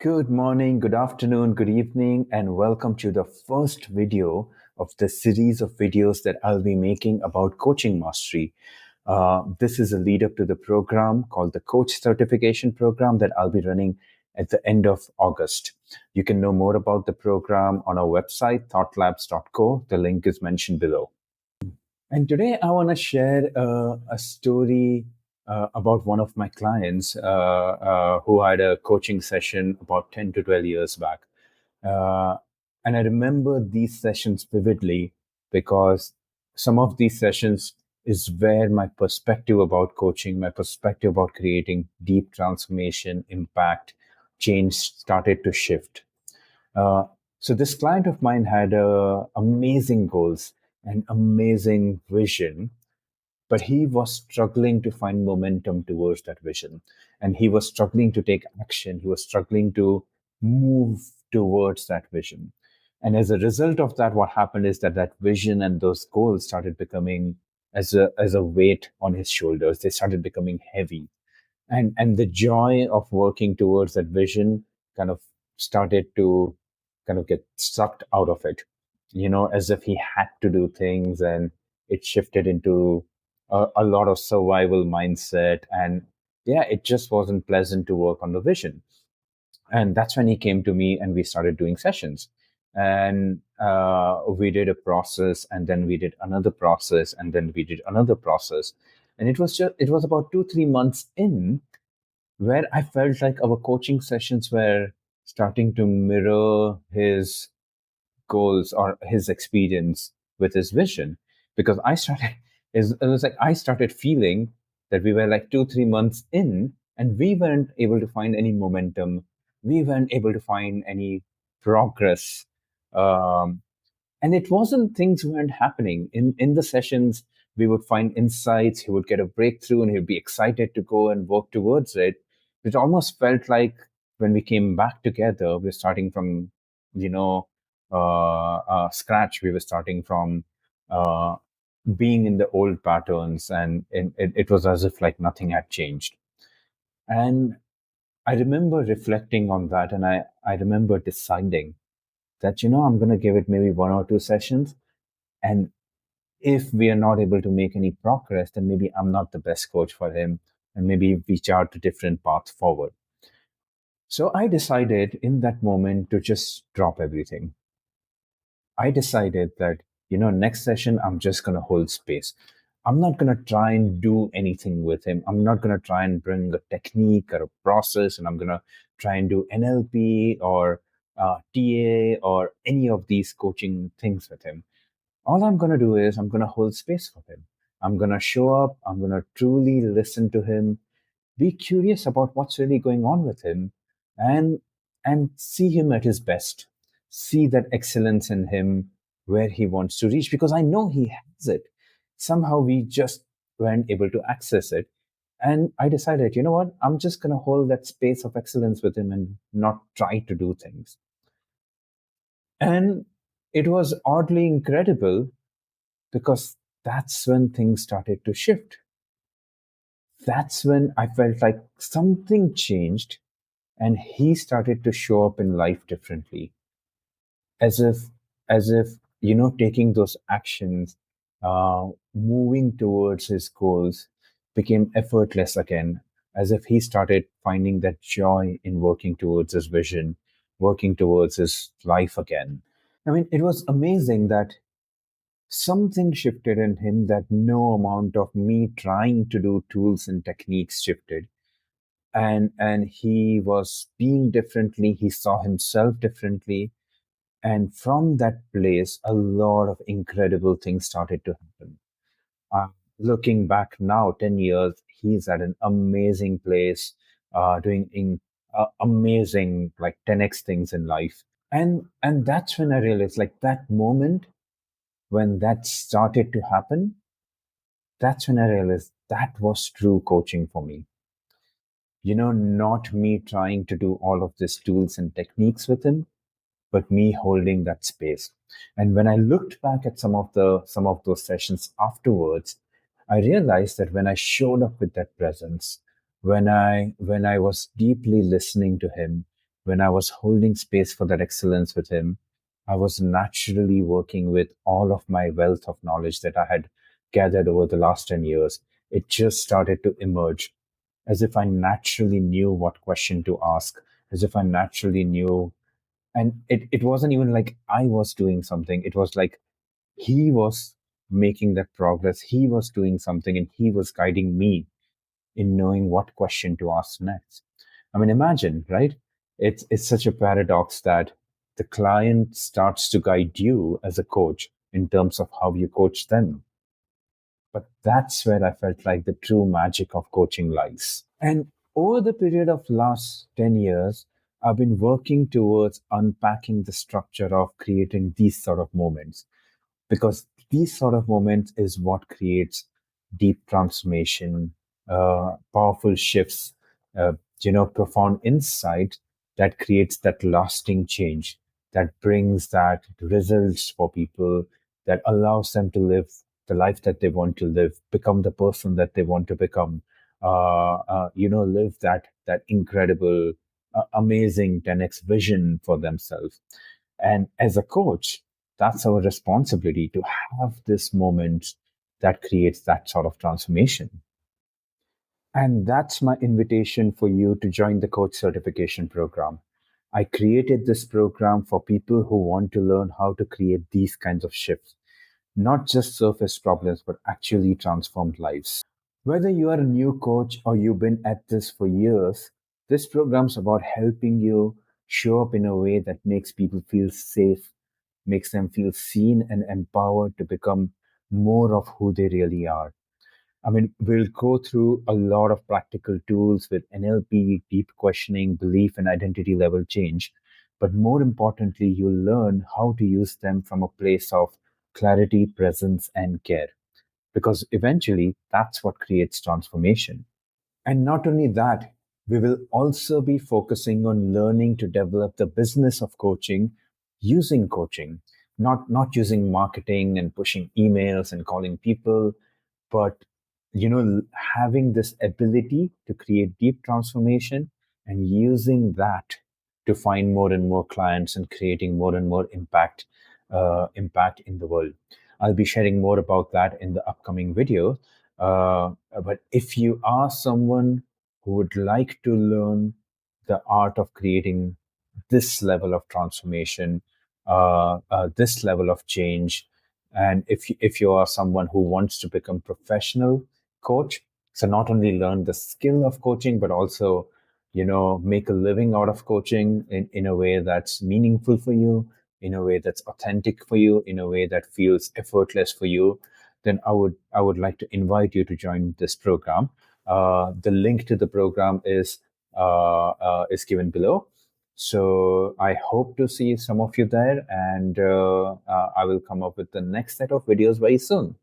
Good morning, good afternoon, good evening, and welcome to the first video of the series of videos that I'll be making about coaching mastery. This is a lead up to the program called the Coach Certification Program that I'll be running at the end of August. You can know more about the program on our website, thoughtlabs.co. The link is mentioned below. And today I want to share a story about one of my clients who had a coaching session about 10 to 12 years back. Uh, and I remember these sessions vividly because some of these sessions is where my perspective about coaching, my perspective about creating deep transformation, impact, change started to shift. Uh, so this client of mine had amazing goals and amazing vision, but he was struggling to find momentum towards that vision, and he was struggling to take action. He was struggling to move towards that vision. And as a result of that, what happened is that that vision and those goals started becoming as a weight on his shoulders. They started becoming heavy, and the joy of working towards that vision kind of started to kind of get sucked out of it, as if he had to do things, and it shifted into a lot of survival mindset. And yeah, it just wasn't pleasant to work on the vision. And that's when he came to me and we started doing sessions. And we did a process, and then we did another process, and then we did another process. And it was about 2 3 months in where I felt like our coaching sessions were starting to mirror his goals or his experience with his vision. Because it was like I started feeling that we were like 2 3 months in, and we weren't able to find any momentum. We weren't able to find any progress. Um, and it wasn't things weren't happening in the sessions. We would find insights, he would get a breakthrough, and he'd be excited to go and work towards it. It almost felt like when we came back together, we're starting from you know scratch. We were starting from uh, being in the old patterns, and it was as if like nothing had changed. And I remember reflecting on that, and I remember deciding that I'm going to give it maybe 1 or 2 sessions. And if we are not able to make any progress, then maybe I'm not the best coach for him, and maybe we chart a different path forward. So I decided in that moment to just drop everything. I decided that, next session, I'm just going to hold space. I'm not going to try and do anything with him. I'm not going to try and bring a technique or a process, and I'm going to try and do NLP or TA or any of these coaching things with him. All I'm going to do is I'm going to hold space for him. I'm going to show up. I'm going to truly listen to him, be curious about what's really going on with him, and see him at his best. See that excellence in him where he wants to reach, because I know he has it. Somehow we just weren't able to access it. And I decided, you know what? I'm just going to hold that space of excellence with him and not try to do things. And it was oddly incredible because that's when things started to shift. That's when I felt like something changed, and he started to show up in life differently, as if taking those actions, moving towards his goals became effortless again, as if he started finding that joy in working towards his vision, working towards his life again. I mean, it was amazing that something shifted in him that no amount of me trying to do tools and techniques shifted. And he was being differently. He saw himself differently. And from that place, a lot of incredible things started to happen. uh, Looking back now, 10 years, he's at an amazing place, doing amazing, like 10x things in life. And that's when I realized, like, that moment when that started to happen, that's when I realized that was true coaching for me. Not me trying to do all of these tools and techniques with him, but me holding that space. And when I looked back at some of those sessions afterwards, I realized that when I showed up with that presence, when I was deeply listening to him, when I was holding space for that excellence with him, I was naturally working with all of my wealth of knowledge that I had gathered over the last 10 years. It just started to emerge as if I naturally knew what question to ask, as if I naturally knew. And it wasn't even like I was doing something, it was like he was making that progress. He was doing something and he was guiding me in knowing what question to ask next. I mean, imagine, right? It's such a paradox that the client starts to guide you as a coach in terms of how you coach them. But that's where I felt like the true magic of coaching lies. And over the period of last 10 years, I've been working towards unpacking the structure of creating these sort of moments, because these sort of moments is what creates deep transformation, powerful shifts, uh, profound insight that creates that lasting change, that brings that results for people, that allows them to live the life that they want to live, become the person that they want to become, live that incredible, amazing 10x vision for themselves. And as a coach, that's our responsibility to have this moment that creates that sort of transformation. And that's my invitation for you to join the coach certification program. I created this program for people who want to learn how to create these kinds of shifts, not just surface problems, but actually transformed lives. Whether you are a new coach or you've been at this for years, this program's about helping you show up in a way that makes people feel safe, makes them feel seen and empowered to become more of who they really are. I mean, we'll go through a lot of practical tools with NLP, deep questioning, belief, and identity level change. But more importantly, you'll learn how to use them from a place of clarity, presence, and care. Because eventually, that's what creates transformation. And not only that, we will also be focusing on learning to develop the business of coaching, not using marketing and pushing emails and calling people, but having this ability to create deep transformation and using that to find more and more clients and creating more and more impact in the world. I'll be sharing more about that in the upcoming video. But if you are someone who would like to learn the art of creating this level of transformation, this level of change, and if you are someone who wants to become professional coach, so not only learn the skill of coaching, but also make a living out of coaching in a way that's meaningful for you, in a way that's authentic for you, in a way that feels effortless for you, then I would like to invite you to join this program. The link to the program is given below. So I hope to see some of you there, and I will come up with the next set of videos very soon.